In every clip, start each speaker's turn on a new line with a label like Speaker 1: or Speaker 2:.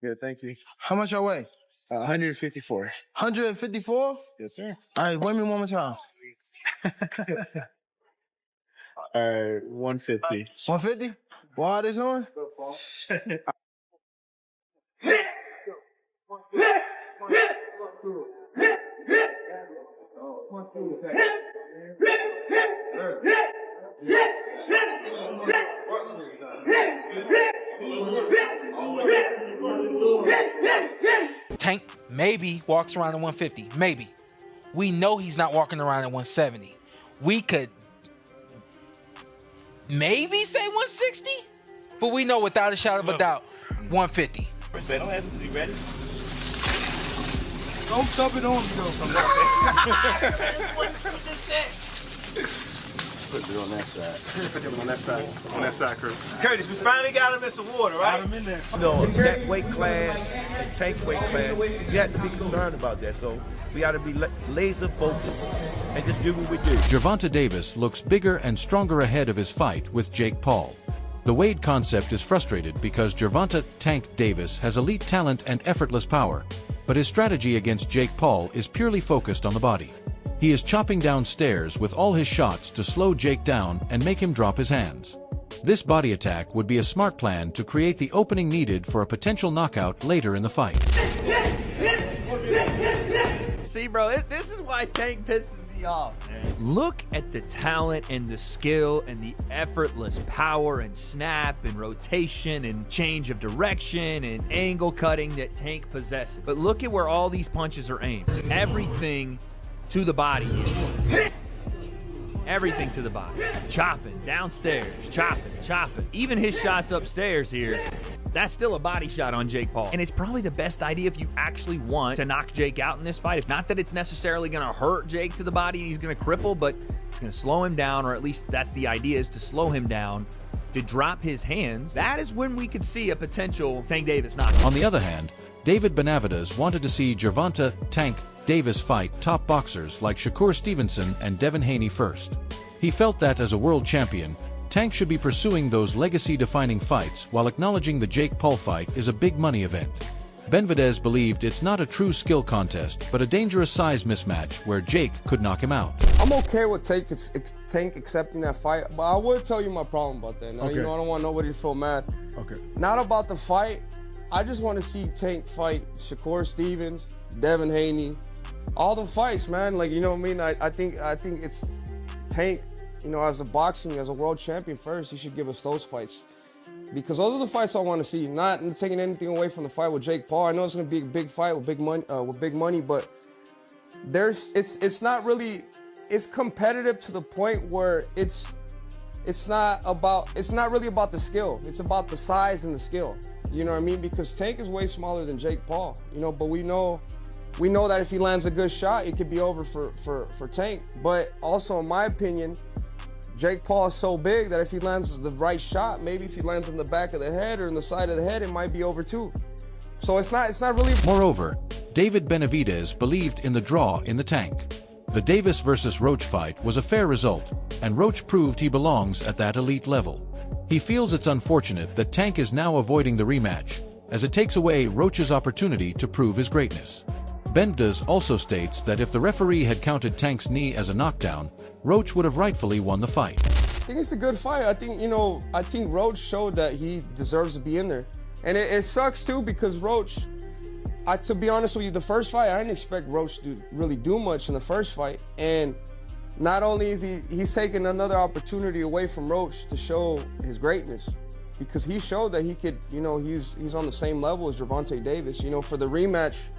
Speaker 1: Good, thank you.
Speaker 2: How much I weigh?
Speaker 1: 154.
Speaker 2: 154?
Speaker 1: Yes, sir.
Speaker 2: All right, weigh me one more time.
Speaker 1: All right, 150.
Speaker 2: 150? What is on?
Speaker 3: Tank maybe walks around at 150. Maybe. We know he's not walking around at 170. We could maybe say 160, but we know without a shadow of a doubt, 150.
Speaker 1: You ready?
Speaker 2: Don't stop it on me,
Speaker 1: Put it on that side.
Speaker 4: Put it on that side. On that side, Curtis.
Speaker 5: Curtis, we finally got him in some water, right?
Speaker 4: Got him in there.
Speaker 5: No, that weight class, the tank weight class, you have to be concerned about that. So we got to be laser focused and just do what we do.
Speaker 6: Gervonta Davis looks bigger and stronger ahead of his fight with Jake Paul. The Wade concept is frustrated because Gervonta "Tank" Davis has elite talent and effortless power, but his strategy against Jake Paul is purely focused on the body. He is chopping down stairs with all his shots to slow Jake down and make him drop his hands. This body attack would be a smart plan to create the opening needed for a potential knockout later in the fight.
Speaker 7: See, bro, this is why Tank pisses me off, man. Look at the talent and the skill and the effortless power and snap and rotation and change of direction and angle cutting that Tank possesses. But look at where all these punches are aimed. Everything to the body here. Everything to the body. Chopping, downstairs, chopping. Even his shots upstairs here, that's still a body shot on Jake Paul. And it's probably the best idea if you actually want to knock Jake out in this fight. It's not that it's necessarily going to hurt Jake to the body, he's going to cripple, but it's going to slow him down, or at least that's the idea, is to slow him down, to drop his hands. That is when we could see a potential Tank Davis knockout.
Speaker 6: On the other hand, David Benavides wanted to see Gervonta "Tank" Davis fight top boxers like Shakur Stevenson and Devin Haney first. He felt that as a world champion, Tank should be pursuing those legacy-defining fights while acknowledging the Jake Paul fight is a big money event. Benavides believed it's not a true skill contest, but a dangerous size mismatch where Jake could knock him out.
Speaker 8: I'm okay with Tank accepting that fight, but I would tell you my problem about that. Now,
Speaker 4: Okay.
Speaker 8: you know, I don't want nobody to feel mad.
Speaker 4: Okay.
Speaker 8: Not about the fight. I just want to see Tank fight Shakur Stevens, Devin Haney, all the fights, man. Like, you know what I mean? I think it's Tank, you know, as a world champion first, he should give us those fights. Because those are the fights I want to see. Not taking anything away from the fight with Jake Paul. I know it's going to be a big fight with big money, but it's not really, it's competitive to the point where it's not really about the skill. It's about the size and the skill. You know what I mean? Because Tank is way smaller than Jake Paul, you know, but we know that if he lands a good shot, it could be over for Tank. But also, in my opinion, Jake Paul is so big that if he lands the right shot, maybe if he lands in the back of the head or in the side of the head, it might be over too. So it's not really.
Speaker 6: Moreover, David Benavides believed in the draw in the Tank. The Davis versus Roach fight was a fair result, and Roach proved he belongs at that elite level. He feels it's unfortunate that Tank is now avoiding the rematch, as it takes away Roach's opportunity to prove his greatness. Benavides also states that if the referee had counted Tank's knee as a knockdown, Roach would have rightfully won the fight.
Speaker 8: I think it's a good fight. I think Roach showed that he deserves to be in there. And it sucks too, because Roach, to be honest with you, the first fight, I didn't expect Roach to really do much in the first fight. And not only is he's taking another opportunity away from Roach to show his greatness, because he showed that he could, you know, he's on the same level as Gervonta Davis. You know, for the rematch,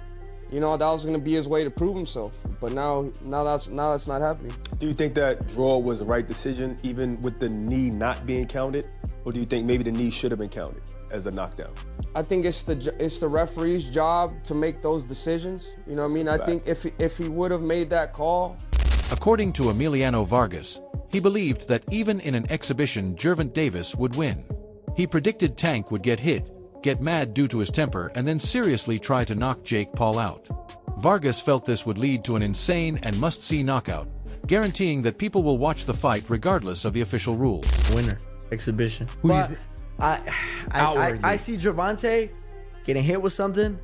Speaker 8: you know, that was going to be his way to prove himself. But now that's not happening.
Speaker 4: Do you think that draw was the right decision, even with the knee not being counted? Or do you think maybe the knee should have been counted as a knockdown?
Speaker 8: I think it's the referee's job to make those decisions. You know what I mean? I think if he would have made that call.
Speaker 6: According to Emiliano Vargas, he believed that even in an exhibition, Gervonta Davis would win. He predicted Tank would get hit, get mad due to his temper, and then seriously try to knock Jake Paul out. Vargas felt this would lead to an insane and must-see knockout, guaranteeing that people will watch the fight regardless of the official rules.
Speaker 1: Winner. Exhibition.
Speaker 9: I see Gervonta getting hit with something,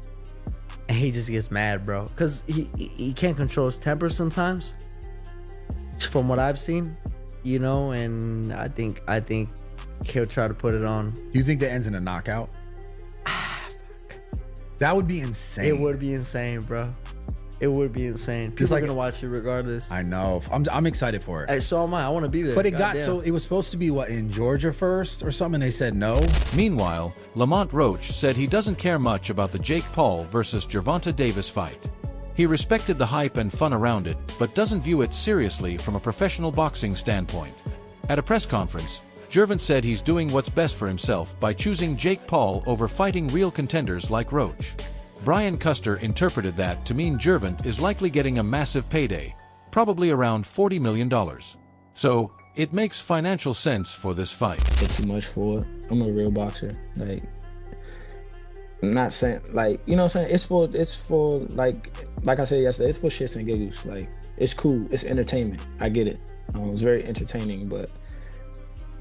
Speaker 9: and he just gets mad, bro, because he can't control his temper sometimes, from what I've seen, you know. And I think he'll try to put it on.
Speaker 10: Do you think that ends in a knockout? That would be insane.
Speaker 9: It would be insane, bro. It would be insane. People are gonna watch it regardless.
Speaker 10: I know. I'm excited for it.
Speaker 9: Hey, so am I. I want to be there.
Speaker 10: But it was supposed to be what, in Georgia first or something. They said no.
Speaker 6: Meanwhile, Lamont Roach said he doesn't care much about the Jake Paul versus Gervonta Davis fight. He respected the hype and fun around it, but doesn't view it seriously from a professional boxing standpoint. At a press conference, Gervonta said he's doing what's best for himself by choosing Jake Paul over fighting real contenders like Roach. Brian Custer interpreted that to mean Gervonta is likely getting a massive payday, probably around $40 million. So, it makes financial sense for this fight.
Speaker 11: It's too much for it. I'm a real boxer. Like, I'm not saying, like, you know what I'm saying? It's for like I said yesterday, it's for shits and giggles. Like, it's cool. It's entertainment. I get it. It's very entertaining, but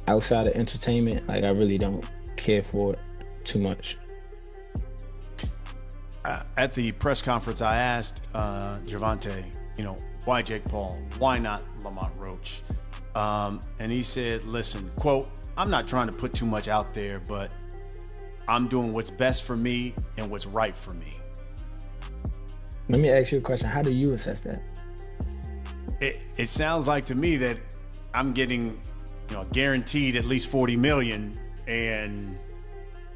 Speaker 11: outside of entertainment, like, I really don't care for it too much.
Speaker 12: At the press conference, I asked Gervonta, why Jake Paul? Why not Lamont Roach? And he said, listen, quote, I'm not trying to put too much out there, but I'm doing what's best for me and what's right for me.
Speaker 11: Let me ask you a question. How do you assess that?
Speaker 12: It sounds like to me that I'm getting, guaranteed at least 40 million, and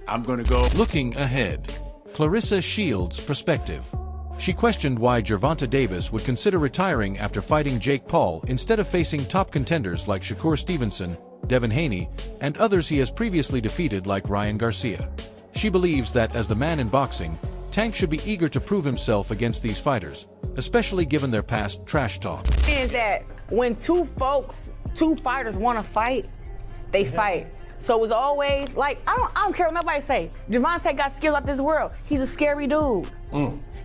Speaker 12: I'm going to go.
Speaker 6: Looking ahead, Clarissa Shields' perspective. She questioned why Gervonta Davis would consider retiring after fighting Jake Paul instead of facing top contenders like Shakur Stevenson, Devin Haney, and others he has previously defeated like Ryan Garcia. She believes that as the man in boxing, Tank should be eager to prove himself against these fighters, especially given their past trash talk.
Speaker 13: Is that when two fighters want to fight, they fight. So it's always like, I don't care what nobody say. Gervonta got skills out this world. He's a scary dude.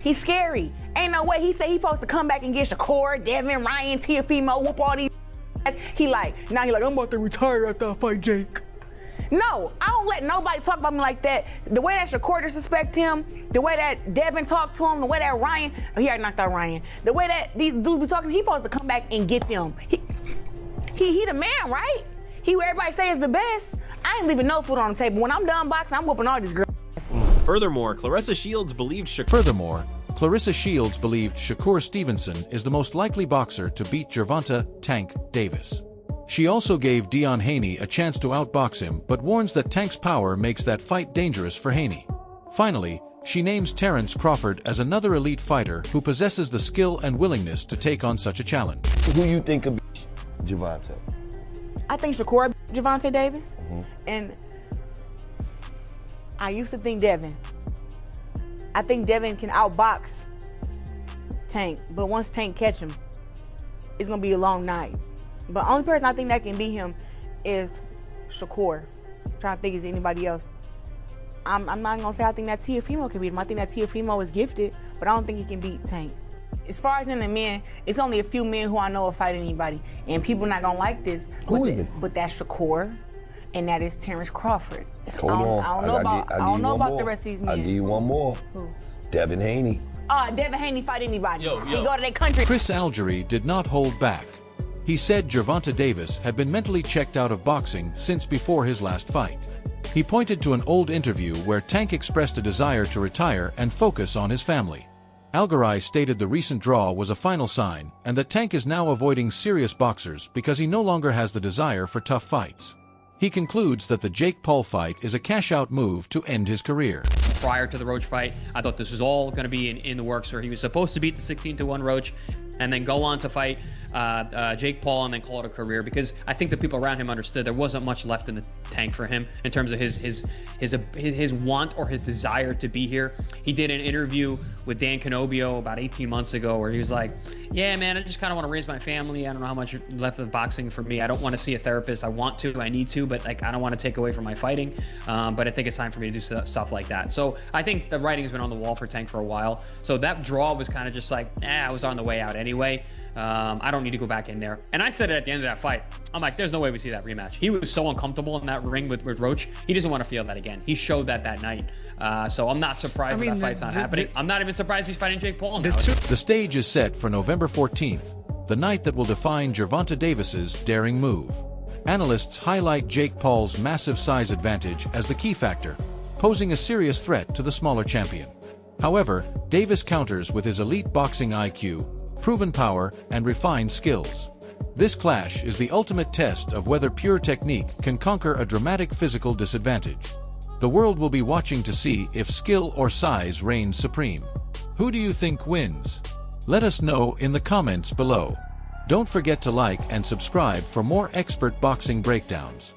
Speaker 13: He's scary. Ain't no way he say he supposed to come back and get Shakur, Devin, Ryan, Teofimo, whoop all these. He like, I'm about to retire after I fight Jake. No, I don't let nobody talk about me like that. The way that Shakur disrespect him, the way that Devin talked to him, the way that Ryan, he already knocked out Ryan. The way that these dudes be talking, he supposed to come back and get them. He the man, right? He what everybody say is the best. I ain't leaving no food on the table. When I'm done boxing, I'm whooping all these girls.
Speaker 14: Furthermore, Clarissa Shields believed Shakur Stevenson is the most likely boxer to beat Gervonta "Tank" Davis. She also gave Deon Haney a chance to outbox him, but warns that Tank's power makes that fight dangerous for Haney. Finally, she names Terrence Crawford as another elite fighter who possesses the skill and willingness to take on such a challenge.
Speaker 15: Who you think could beat Gervonta?
Speaker 13: I think Shakur Gervonta Davis, and I used to think Devin. I think Devin can outbox Tank, but once Tank catch him, it's gonna be a long night. But the only person I think that can beat him is Shakur. I'm trying to think, is anybody else? I'm not gonna say I think that Teofimo can beat him. I think that Teofimo is gifted, but I don't think he can beat Tank. As far as in the men, it's only a few men who I know will fight anybody. And people not gonna like this. But that's Shakur, and that is Terrence Crawford.
Speaker 15: Hold on.
Speaker 13: I don't know about the rest of these men.
Speaker 15: I'll give you one more.
Speaker 13: Who?
Speaker 15: Devin Haney.
Speaker 13: Devin Haney fight anybody. He go to their country.
Speaker 6: Chris Algerie did not hold back. He said Gervonta Davis had been mentally checked out of boxing since before his last fight. He pointed to an old interview where Tank expressed a desire to retire and focus on his family. Algerie stated the recent draw was a final sign and that Tank is now avoiding serious boxers because he no longer has the desire for tough fights. He concludes that the Jake Paul fight is a cash-out move to end his career.
Speaker 16: Prior to the Roach fight, I thought this was all going to be in the works, where he was supposed to beat the 16-1 Roach and then go on to fight Jake Paul and then call it a career, because I think the people around him understood there wasn't much left in the tank for him in terms of his want or his desire to be here. He did an interview with Dan Canobio about 18 months ago where he was like, yeah, man, I just kind of want to raise my family. I don't know how much left of boxing for me. I don't want to see a therapist. I want to, I need to, but like, I don't want to take away from my fighting. But I think it's time for me to do stuff like that. So I think the writing's been on the wall for Tank for a while. So that draw was kind of just like, I was on the way out anyway. anyway. I don't need to go back in there. And I said it at the end of that fight. I'm like, there's no way we see that rematch. He was so uncomfortable in that ring with Roach. He doesn't want to feel that again. He showed that night. So I'm not surprised that fight's not happening. I'm not even surprised he's fighting Jake Paul now.
Speaker 6: The stage is set for November 14th, the night that will define Gervonta Davis's daring move. Analysts highlight Jake Paul's massive size advantage as the key factor, posing a serious threat to the smaller champion. However, Davis counters with his elite boxing IQ, proven power, and refined skills. This clash is the ultimate test of whether pure technique can conquer a dramatic physical disadvantage. The world will be watching to see if skill or size reigns supreme. Who do you think wins? Let us know in the comments below. Don't forget to like and subscribe for more expert boxing breakdowns.